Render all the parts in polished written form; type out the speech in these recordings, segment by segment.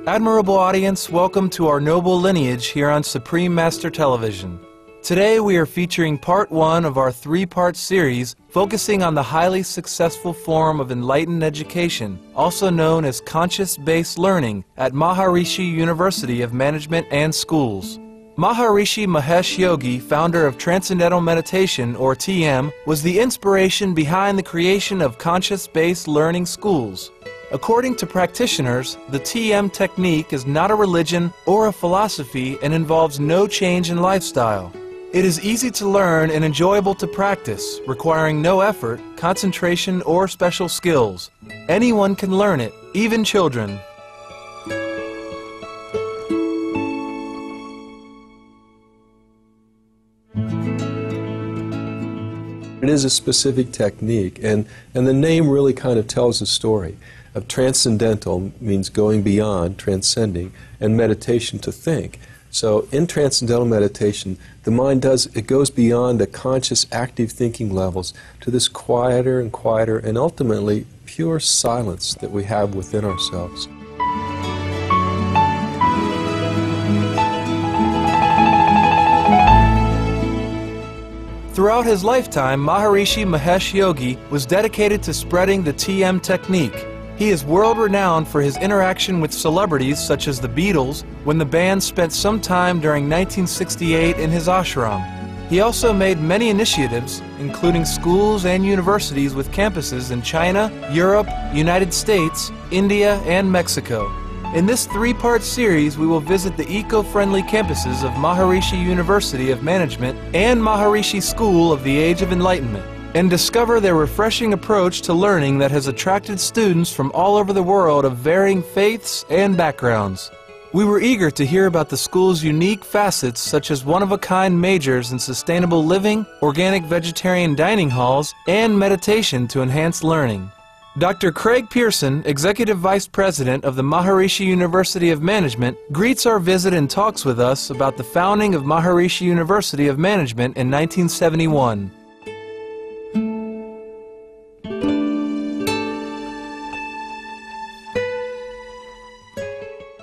Admirable audience, welcome to our noble lineage here on Supreme Master Television. Today we are featuring part one of our three-part series focusing on the highly successful form of enlightened education, also known as conscious-based learning at Maharishi University of Management and Schools. Maharishi Mahesh Yogi, founder of Transcendental Meditation, or TM, was the inspiration behind the creation of conscious-based learning schools. According to practitioners, the TM technique is not a religion or a philosophy and involves no change in lifestyle. It is easy to learn and enjoyable to practice, requiring no effort, concentration, or special skills. Anyone can learn it, even children. It is a specific technique, and the name really kind of tells a story. Transcendental means going beyond, transcending, and meditation, to think. So in transcendental meditation, the mind goes beyond the conscious, active thinking levels to this quieter and quieter and ultimately pure silence that we have within ourselves. Throughout his lifetime, Maharishi Mahesh Yogi was dedicated to spreading the TM technique. He is world-renowned for his interaction with celebrities such as the Beatles, when the band spent some time during 1968 in his ashram. He also made many initiatives, including schools and universities with campuses in China, Europe, United States, India, and Mexico. In this three-part series, we will visit the eco-friendly campuses of Maharishi University of Management and Maharishi School of the Age of Enlightenment, and discover their refreshing approach to learning that has attracted students from all over the world of varying faiths and backgrounds. We were eager to hear about the school's unique facets, such as one-of-a-kind majors in sustainable living, organic vegetarian dining halls, and meditation to enhance learning. Dr. Craig Pearson, Executive Vice President of the Maharishi University of Management, greets our visit and talks with us about the founding of Maharishi University of Management in 1971.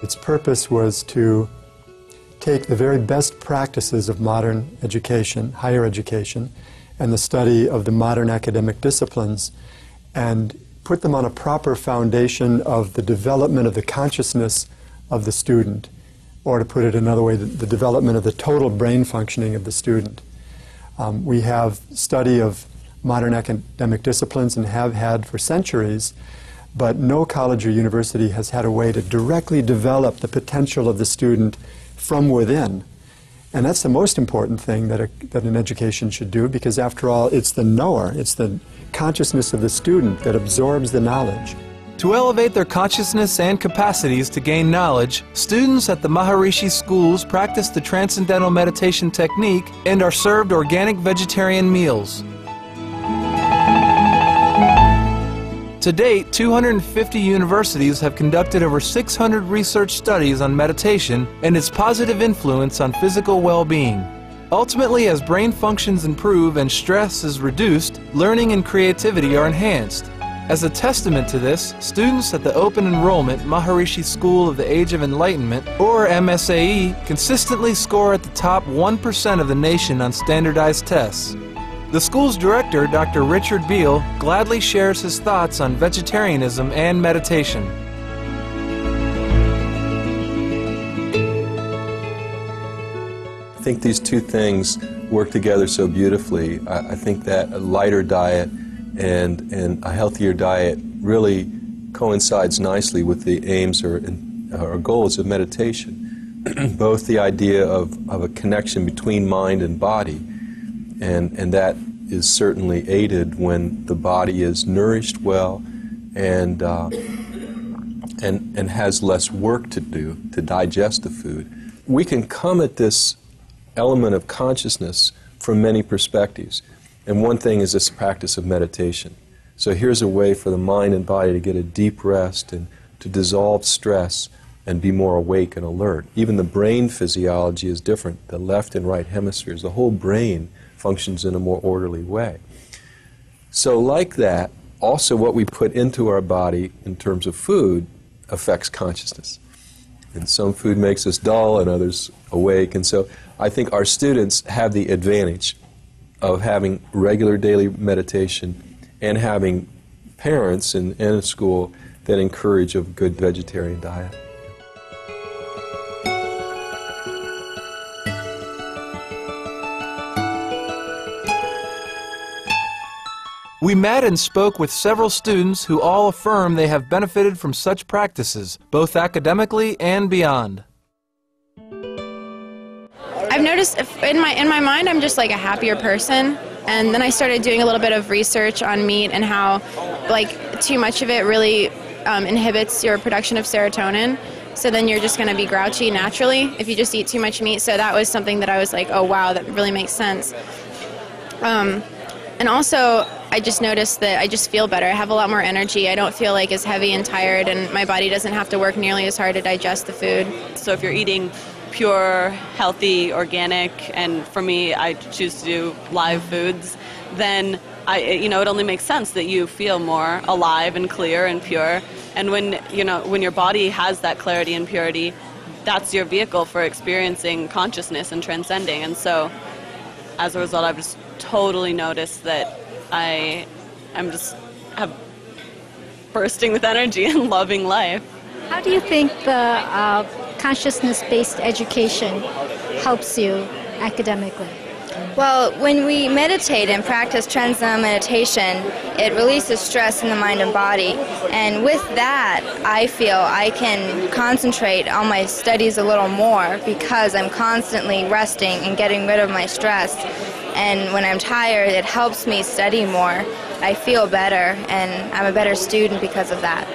Its purpose was to take the very best practices of modern education, higher education, and the study of the modern academic disciplines, and put them on a proper foundation of the development of the consciousness of the student, or to put it another way, the development of the total brain functioning of the student. We have study of modern academic disciplines and have had for centuries, but no college or university has had a way to directly develop the potential of the student from within. And that's the most important thing that an education should do, because after all, it's the knower, it's the consciousness of the student that absorbs the knowledge. To elevate their consciousness and capacities to gain knowledge, students at the Maharishi schools practice the Transcendental Meditation technique and are served organic vegetarian meals. To date, 250 universities have conducted over 600 research studies on meditation and its positive influence on physical well-being. Ultimately, as brain functions improve and stress is reduced, learning and creativity are enhanced. As a testament to this, students at the Open Enrollment Maharishi School of the Age of Enlightenment, or MSAE, consistently score at the top 1% of the nation on standardized tests. The school's director, Dr. Richard Beal, gladly shares his thoughts on vegetarianism and meditation. I think these two things work together so beautifully. I think that a lighter diet and a healthier diet really coincides nicely with the aims or goals of meditation. Both the idea of a connection between mind and body, and that is certainly aided when the body is nourished well and has less work to do to digest the food. We can come at this element of consciousness from many perspectives, and one thing is this practice of meditation. So here's a way for the mind and body to get a deep rest and to dissolve stress and be more awake and alert. Even the brain physiology is different, the left and right hemispheres. The whole brain functions in a more orderly way. So like that, also what we put into our body in terms of food affects consciousness. And some food makes us dull and others awake. And so I think our students have the advantage of having regular daily meditation and having parents in a school that encourage a good vegetarian diet. We met and spoke with several students who all affirm they have benefited from such practices, both academically and beyond. I've noticed in my mind I'm just like a happier person, and then I started doing a little bit of research on meat and how like too much of it really inhibits your production of serotonin, so then you're just going to be grouchy naturally if you just eat too much meat. So that was something that I was like, oh wow, that really makes sense. And also I just noticed that I just feel better. I have a lot more energy. I don't feel like as heavy and tired, and my body doesn't have to work nearly as hard to digest the food. So if you're eating pure, healthy, organic, and for me, I choose to do live foods, then it only makes sense that you feel more alive and clear and pure. And when your body has that clarity and purity, that's your vehicle for experiencing consciousness and transcending. And so, as a result, I've just totally noticed that I'm just bursting with energy and loving life. How do you think the consciousness-based education helps you academically? Well, when we meditate and practice transcendental meditation, it releases stress in the mind and body. And with that, I feel I can concentrate on my studies a little more because I'm constantly resting and getting rid of my stress. And when I'm tired, it helps me study more. I feel better, and I'm a better student because of that.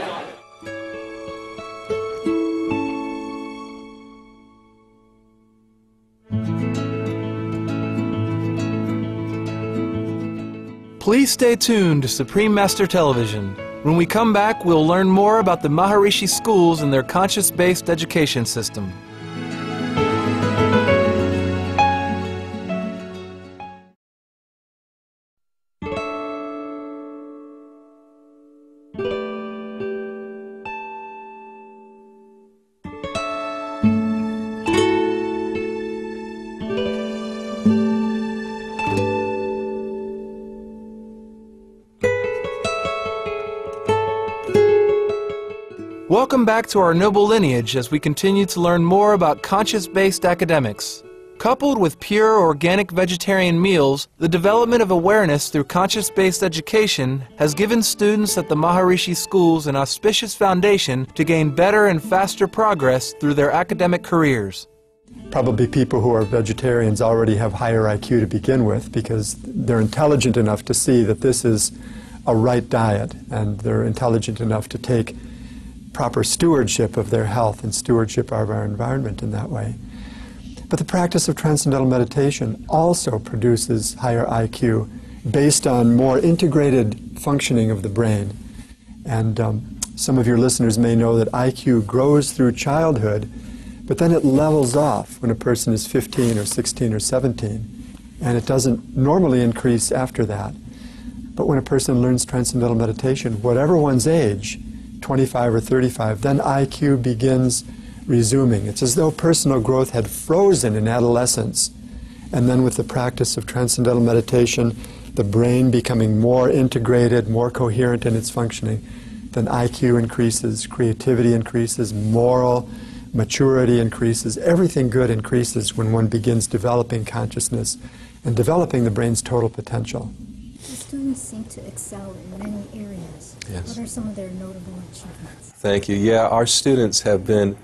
Please stay tuned to Supreme Master Television. When we come back, we'll learn more about the Maharishi schools and their conscious-based education system. Welcome back to our noble lineage as we continue to learn more about conscious-based academics. Coupled with pure organic vegetarian meals, the development of awareness through conscious-based education has given students at the Maharishi schools an auspicious foundation to gain better and faster progress through their academic careers. Probably people who are vegetarians already have higher IQ to begin with because they're intelligent enough to see that this is a right diet, and they're intelligent enough to take proper stewardship of their health and stewardship of our environment in that way. But the practice of transcendental meditation also produces higher IQ based on more integrated functioning of the brain. And some of your listeners may know that IQ grows through childhood, but then it levels off when a person is 15 or 16 or 17, and it doesn't normally increase after that. But when a person learns transcendental meditation, whatever one's age, 25 or 35, then IQ begins resuming. It's as though personal growth had frozen in adolescence. And then with the practice of transcendental meditation, the brain becoming more integrated, more coherent in its functioning, then IQ increases, creativity increases, moral maturity increases. Everything good increases when one begins developing consciousness and developing the brain's total potential. The students seem to excel in many areas. Yes. What are some of their notable achievements? Thank you. Yeah, our students have been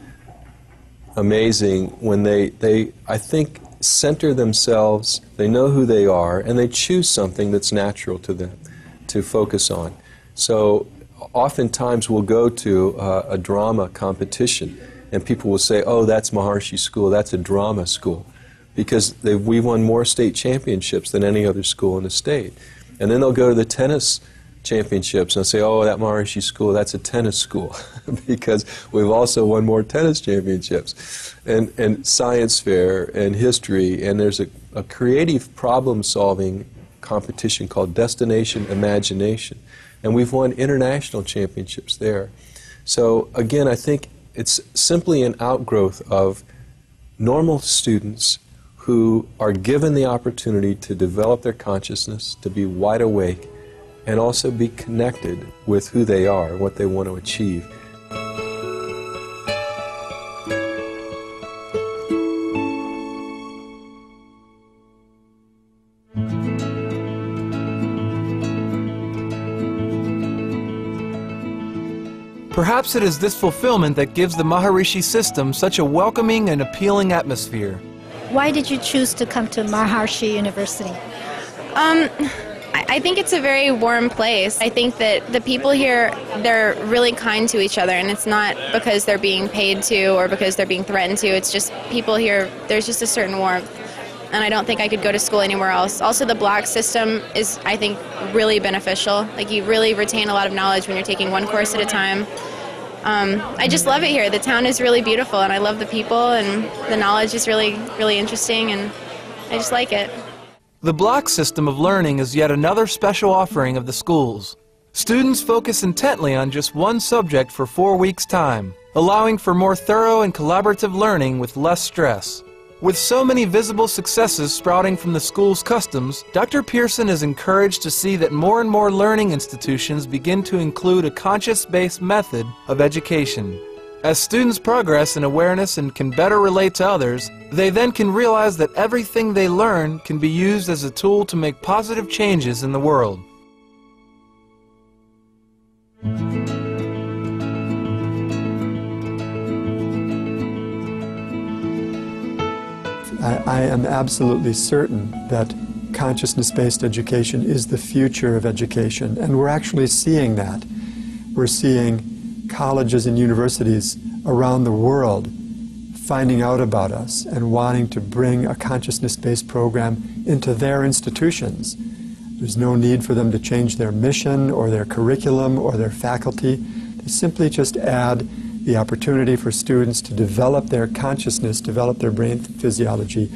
amazing when they I think, center themselves, they know who they are, and they choose something that's natural to them to focus on. So oftentimes we'll go to a drama competition, and people will say, oh, that's Maharishi School, that's a drama school, because we won more state championships than any other school in the state. And then they'll go to the tennis championships and say, oh, that Maharishi School, that's a tennis school, because we've also won more tennis championships. And science fair and history, and there's a creative problem-solving competition called Destination Imagination, and we've won international championships there. So again, I think It's simply an outgrowth of normal students who are given the opportunity to develop their consciousness, to be wide awake, and also be connected with who they are, what they want to achieve. Perhaps it is this fulfillment that gives the Maharishi system such a welcoming and appealing atmosphere. Why did you choose to come to Maharishi University? I think it's a very warm place. I think that the people here, they're really kind to each other, and it's not because they're being paid to or because they're being threatened to. It's just people here, there's just a certain warmth, and I don't think I could go to school anywhere else. Also, the block system is, I think, really beneficial. Like, you really retain a lot of knowledge when you're taking one course at a time. I just love it here. The town is really beautiful, and I love the people, and the knowledge is really, really interesting, and I just like it. The block system of learning is yet another special offering of the schools. Students focus intently on just one subject for 4 weeks' time, allowing for more thorough and collaborative learning with less stress. With so many visible successes sprouting from the school's customs, Dr. Pearson is encouraged to see that more and more learning institutions begin to include a conscious-based method of education. As students progress in awareness and can better relate to others, they then can realize that everything they learn can be used as a tool to make positive changes in the world. I am absolutely certain that consciousness-based education is the future of education, and we're actually seeing that. We're seeing colleges and universities around the world finding out about us and wanting to bring a consciousness-based program into their institutions. There's no need for them to change their mission or their curriculum or their faculty. They simply just add the opportunity for students to develop their consciousness, develop their brain physiology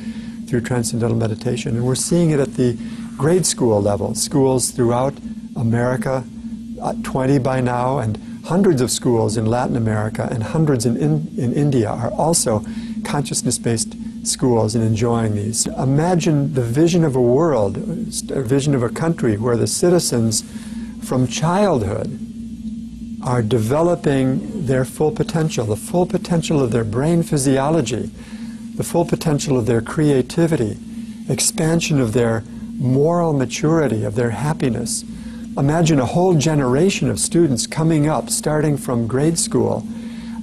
through transcendental meditation. And we're seeing it at the grade school level. Schools throughout America, 20 by now, and hundreds of schools in Latin America and hundreds in India are also consciousness-based schools and enjoying these. Imagine the vision of a world, a vision of a country where the citizens from childhood are developing their full potential, the full potential of their brain physiology, the full potential of their creativity, expansion of their moral maturity, of their happiness. Imagine a whole generation of students coming up, starting from grade school,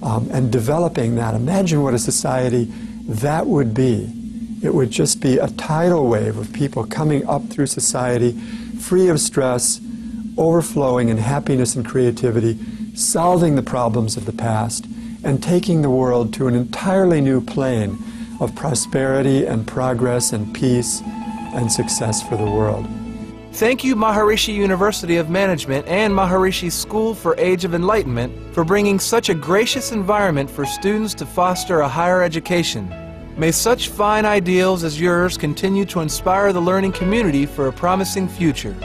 and developing that. Imagine what a society that would be. It would just be a tidal wave of people coming up through society, free of stress, overflowing in happiness and creativity, solving the problems of the past, and taking the world to an entirely new plane of prosperity and progress and peace and success for the world. Thank you, Maharishi University of Management and Maharishi School for Age of Enlightenment, for bringing such a gracious environment for students to foster a higher education. May such fine ideals as yours continue to inspire the learning community for a promising future.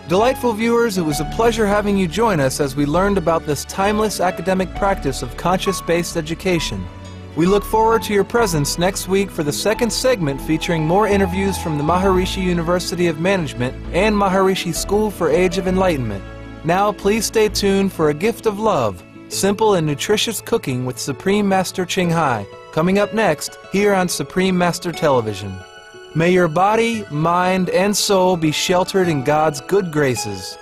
Delightful viewers, it was a pleasure having you join us as we learned about this timeless academic practice of conscious-based education. We look forward to your presence next week for the second segment featuring more interviews from the Maharishi University of Management and Maharishi School for Age of Enlightenment. Now please stay tuned for A Gift of Love, simple and nutritious cooking with Supreme Master Ching Hai, coming up next here on Supreme Master Television. May your body, mind, and soul be sheltered in God's good graces.